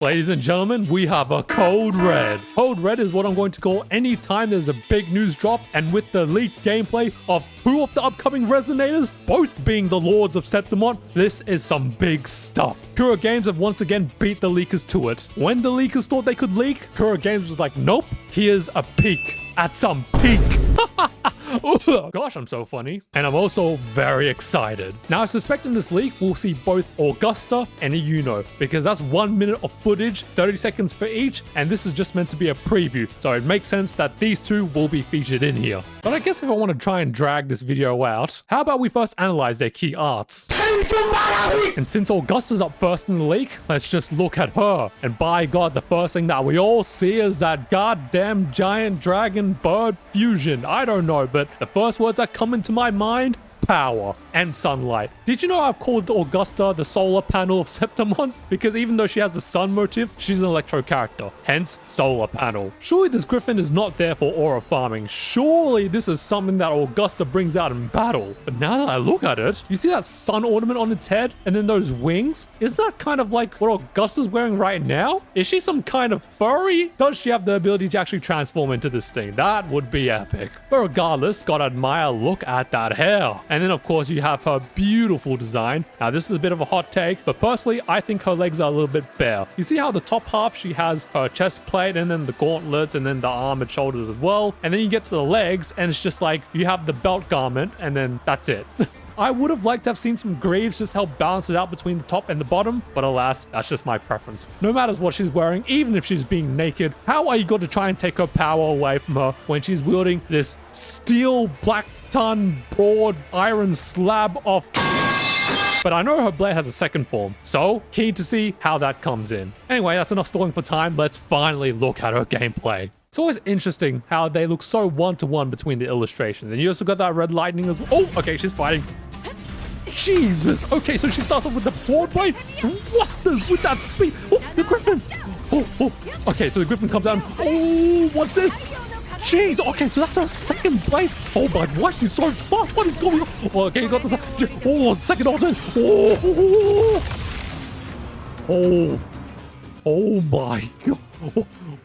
Ladies and gentlemen, we have a Code Red. Code Red is what I'm going to call any time there's a big news drop, and with the leaked gameplay of two of the upcoming Resonators, both being the Lords of Septimont, this is some big stuff. Kura Games have once again beat the leakers to it. When the leakers thought they could leak, Kura Games was like, nope, here's a peek at some peak. Gosh, I'm so funny. And I'm also very excited. Now, I suspect in this leak, we'll see both Augusta and Iuno, because that's 1 minute of footage, 30 seconds for each, and this is just meant to be a preview. So it makes sense that these two will be featured in here. But I guess if I want to try and drag this video out, how about we first analyze their key arts? And since Augusta's up first in the leak, let's just look at her. And by God, the first thing that we all see is that goddamn giant dragon bird fusion. I don't know, but the first words that come into my mind, power and sunlight. Did you know I've called Augusta the solar panel of Septimont? Because even though she has the sun motif, she's an electro character, hence solar panel. Surely this griffin is not there for aura farming. Surely this is something that Augusta brings out in battle. But now that I look at it, you see that sun ornament on its head and then those wings? Is that kind of like what Augusta's wearing right now? Is she some kind of furry? Does she have the ability to actually transform into this thing? That would be epic. But regardless, gotta admire, look at that hair. And then of course you have her beautiful design. Now this is a bit of a hot take, but personally I think her legs are a little bit bare. You see how the top half she has her chest plate and then the gauntlets and then the armored shoulders as well. And then you get to the legs and it's just like you have the belt garment and then that's it. I would have liked to have seen some greaves just help balance it out between the top and the bottom, but alas, that's just my preference. No matter what she's wearing, even if she's being naked, how are you going to try and take her power away from her when she's wielding this steel black ton broad iron slab of... But I know her blade has a second form, so keen to see how that comes in. Anyway, that's enough stalling for time. Let's finally look at her gameplay. It's always interesting how they look so one-to-one between the illustrations. And you also got that red lightning as well. Oh, okay, she's fighting. Jesus. Okay, so she starts off with the broad blade. What is with that speed? Oh, the griffin. Oh. Okay, so the griffin comes down. Oh, what's this? Jeez. Okay, so that's her second blade. Oh my, why is she so fast? What is going on? Oh, okay, you got this. Oh, second alternate. Oh my God.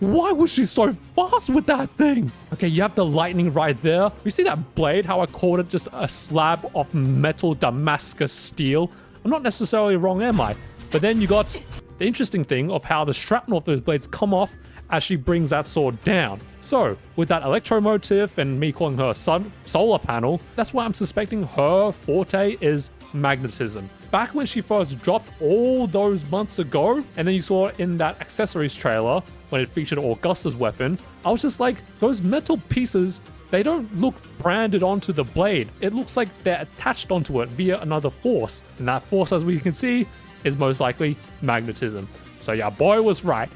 Why was she so fast with that thing? Okay, you have the lightning right there. You see that blade, how I called it just a slab of metal Damascus steel? I'm not necessarily wrong, am I? But then you got the interesting thing of how the shrapnel of those blades come off as she brings that sword down. So, with that electro motif and me calling her solar panel, that's why I'm suspecting her forte is magnetism. Back when she first dropped all those months ago, and then you saw it in that accessories trailer when it featured Augusta's weapon, I was just like, those metal pieces, they don't look branded onto the blade. It looks like they're attached onto it via another force. And that force, as we can see, is most likely magnetism. So yeah, boy was right.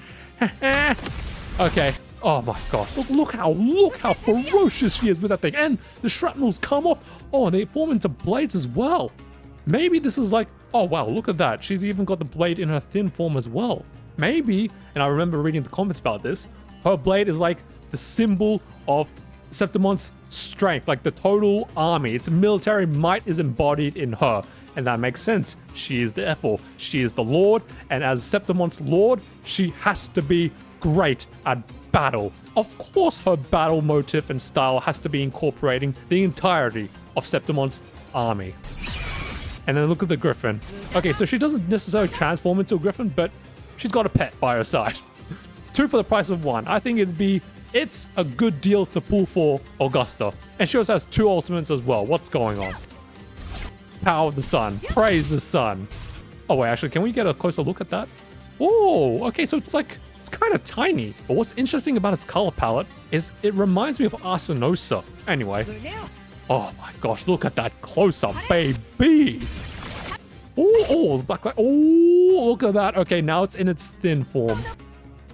Okay. Oh my gosh. Look how ferocious she is with that thing. And the shrapnels come off. Oh, and they form into blades as well. Maybe this is like, oh wow, look at that. She's even got the blade in her thin form as well. Maybe, and I remember reading the comments about this, her blade is like the symbol of Septimont's strength, like the total army. Its military might is embodied in her. And that makes sense. She is the Ephor. She is the Lord. And as Septimont's Lord, she has to be great at battle. Of course, her battle motif and style has to be incorporating the entirety of Septimont's army. And then look at the griffin. Okay, so she doesn't necessarily transform into a griffin, but she's got a pet by her side. 2 for the price of 1. I think it's a good deal to pull for Augusta. And she also has 2 ultimates as well. What's going on? Power of the sun. Praise the sun. Oh wait, actually, can we get a closer look at that? Oh, okay, so it's kind of tiny. But what's interesting about its color palette is it reminds me of Arsenosa. Anyway. Oh my gosh, look at that close-up, baby. Oh, the black light. Oh, look at that. Okay, now it's in its thin form.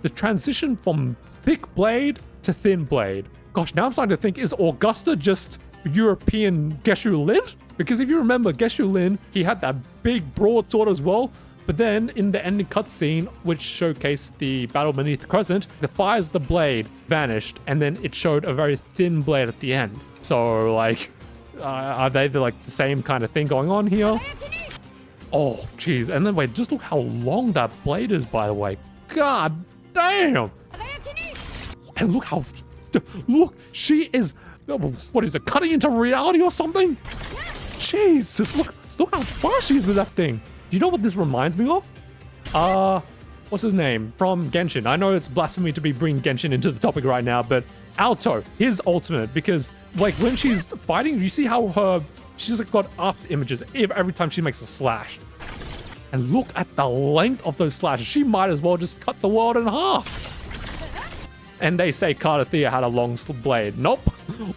The transition from thick blade to thin blade. Gosh, now I'm starting to think, is Augusta just European Geshu Lin? Because if you remember, Geshu Lin, he had that big broadsword as well. But then in the ending cutscene, which showcased the battle beneath the crescent, the fires of the blade vanished, and then it showed a very thin blade at the end. So, like, are they the same kind of thing going on here? Oh, jeez. And then wait, just look how long that blade is, by the way. God damn. And look, she is, what is it, cutting into reality or something? Jesus, look how fast she is with that thing. Do you know what this reminds me of? What's his name? From Genshin. I know it's blasphemy to be bringing Genshin into the topic right now, but Alto, his ultimate, because like when she's fighting, you see how she's like got after images every time she makes a slash. And look at the length of those slashes. She might as well just cut the world in half. And they say Cardathea had a long blade. Nope.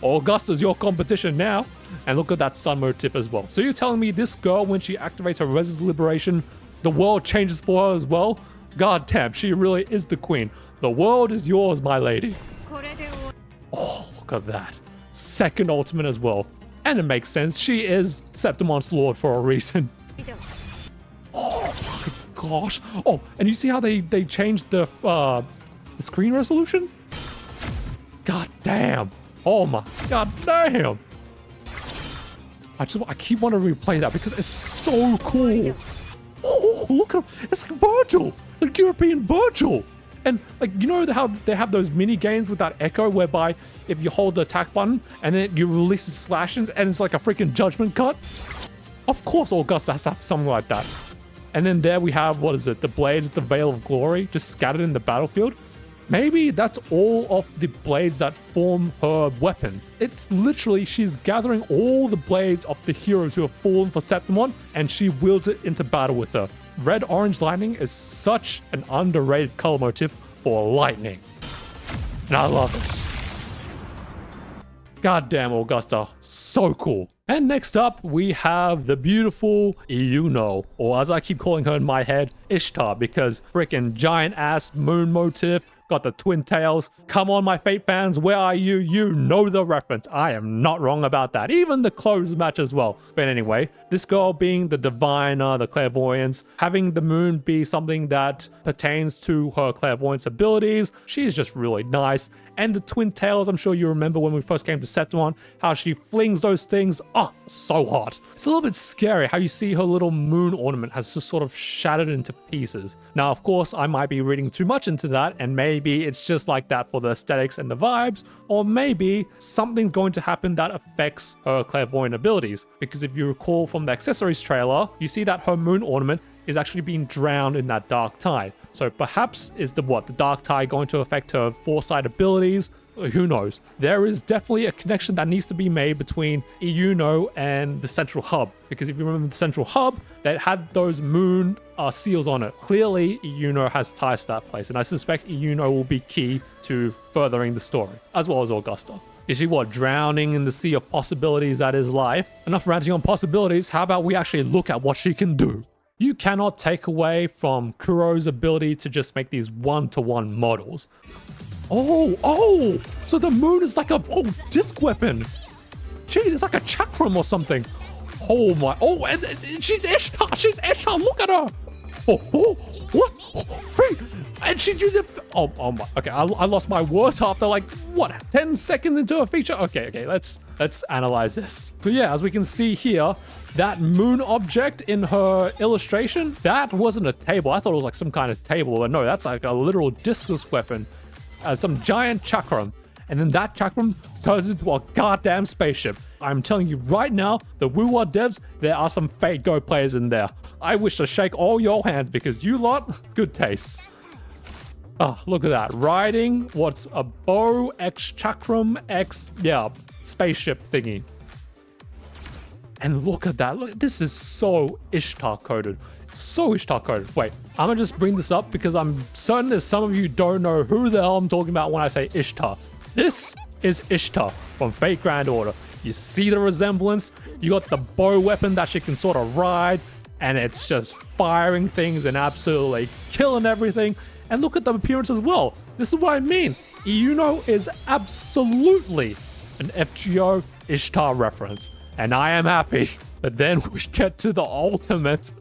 Augusta's your competition now. And look at that sun motif as well. So you're telling me this girl, when she activates her Res's liberation, the world changes for her as well? God damn, she really is the queen. The world is yours, my lady. Oh, look at that. Second ultimate as well. And it makes sense. She is Septimon's lord for a reason. Oh my gosh. Oh, and you see how they changed the screen resolution? God damn. Oh my god damn. I keep wanting to replay that because it's so cool. Oh, look at him. It's like Virgil, like European Virgil. And like, you know how they have those mini games with that echo whereby if you hold the attack button and then you release its slashes and it's like a freaking judgment cut? Of course Augusta has to have something like that. And then there we have, what is it? The blades, the Veil of Glory, just scattered in the battlefield. Maybe that's all of the blades that form her weapon. It's literally, she's gathering all the blades of the heroes who have fallen for Septimon, and she wields it into battle with her. Red-orange lightning is such an underrated color motif for lightning. And I love it. Goddamn Augusta, so cool. And next up, we have the beautiful Iuno, or as I keep calling her in my head, Ishtar, because freaking giant-ass moon motif, got the twin tails. Come on, my Fate fans, where are you? You know the reference. I am not wrong about that. Even the clothes match as well. But anyway, this girl being the diviner, the clairvoyance, having the moon be something that pertains to her clairvoyance abilities, she's just really nice. And the twin tails, I'm sure you remember when we first came to Septimon, how she flings those things. Oh, so hot. It's a little bit scary how you see her little moon ornament has just sort of shattered into pieces. Now, of course, I might be reading too much into that, and maybe it's just like that for the aesthetics and the vibes, or maybe something's going to happen that affects her clairvoyant abilities. Because if you recall from the accessories trailer, you see that her moon ornament is actually being drowned in that dark tide. So perhaps is the dark tide going to affect her foresight abilities? Who knows? There is definitely a connection that needs to be made between Iuno and the central hub. Because if you remember the central hub, that had those moon seals on it. Clearly, Iuno has ties to that place. And I suspect Iuno will be key to furthering the story, as well as Augusta. Is she drowning in the sea of possibilities that is life? Enough ranting on possibilities, how about we actually look at what she can do? You cannot take away from Kuro's ability to just make these one-to-one models. Oh, so the moon is like a whole disc weapon. Jeez, it's like a chakram or something. And she's Ishtar, look at her. What? And she used it. Oh my, okay, I lost my words after 10 seconds into a feature? Okay, let's analyze this. So yeah, as we can see here, that moon object in her illustration, that wasn't a table. I thought it was like some kind of table, but no, that's like a literal discus weapon. Some giant chakram. And then that chakram turns into a goddamn spaceship. I'm telling you right now, the WuWa devs, there are some Fate Go players in there. I wish to shake all your hands because you lot, good taste. Oh, look at that. Riding, what's a bow, X chakram, X, spaceship thingy. And look at that. Look, this is so Ishtar coded. So Ishtar coded. Wait, I'm gonna just bring this up because I'm certain that some of you don't know who the hell I'm talking about when I say Ishtar. This is Ishtar from Fate Grand Order. You see the resemblance? You got the bow weapon that she can sort of ride, and it's just firing things and absolutely killing everything. And look at the appearance as well. This is what I mean. Iuno is absolutely an FGO Ishtar reference. And I am happy. But then we get to the ultimate.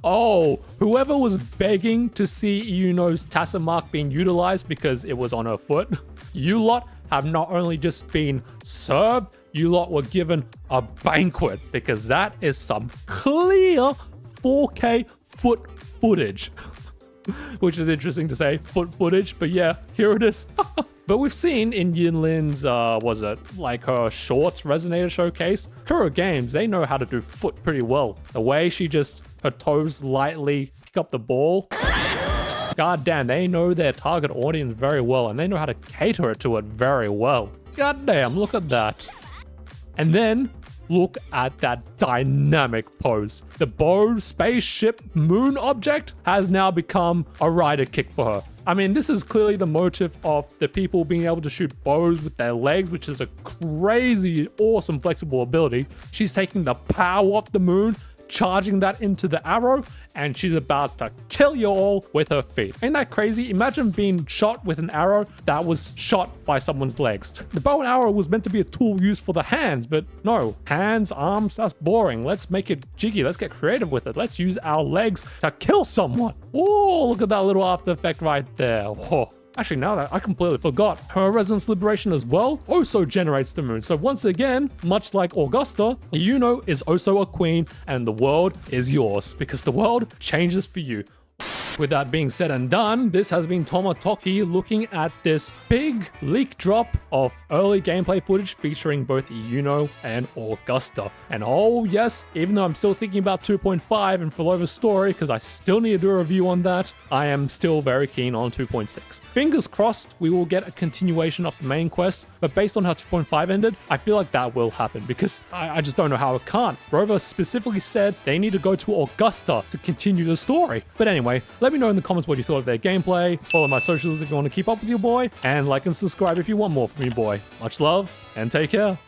Oh, whoever was begging to see Iuno's Tassa mark being utilized because it was on her foot, you lot have not only just been served, you lot were given a banquet because that is some clear 4K foot footage. which is interesting to say, foot footage, but yeah, here it is. But we've seen in Yinlin's, her shorts resonator showcase, Kuro Games, they know how to do foot pretty well. The way her toes lightly pick up the ball. God damn, they know their target audience very well, and they know how to cater it to it very well. God damn, look at that. And then, look at that dynamic pose. The bow spaceship moon object has now become a rider kick for her. I mean, this is clearly the motive of the people being able to shoot bows with their legs, which is a crazy, awesome, flexible ability. She's taking the power of the moon, charging that into the arrow, and she's about to kill you all with her feet. Ain't that crazy? Imagine being shot with an arrow that was shot by someone's legs. The bow and arrow was meant to be a tool used for the hands, but no. Hands, arms, that's boring. Let's make it jiggy. Let's get creative with it. Let's use our legs to kill someone. Oh, look at that little after effect right there. Whoa. Actually, now that I completely forgot, her Resonance Liberation as well also generates the moon. So once again, much like Augusta, Iuno is also a queen, and the world is yours because the world changes for you. With that being said and done, this has been Tomotoki looking at this big leak drop of early gameplay footage featuring both Iuno and Augusta. And oh yes, even though I'm still thinking about 2.5 and Philova's story, because I still need to do a review on that, I am still very keen on 2.6. Fingers crossed we will get a continuation of the main quest, but based on how 2.5 ended, I feel like that will happen because I just don't know how it can't. Rover specifically said they need to go to Augusta to continue the story. But anyway, let me know in the comments what you thought of their gameplay. Follow my socials if you want to keep up with your boy, and like and subscribe if you want more from your boy. Much love, and take care.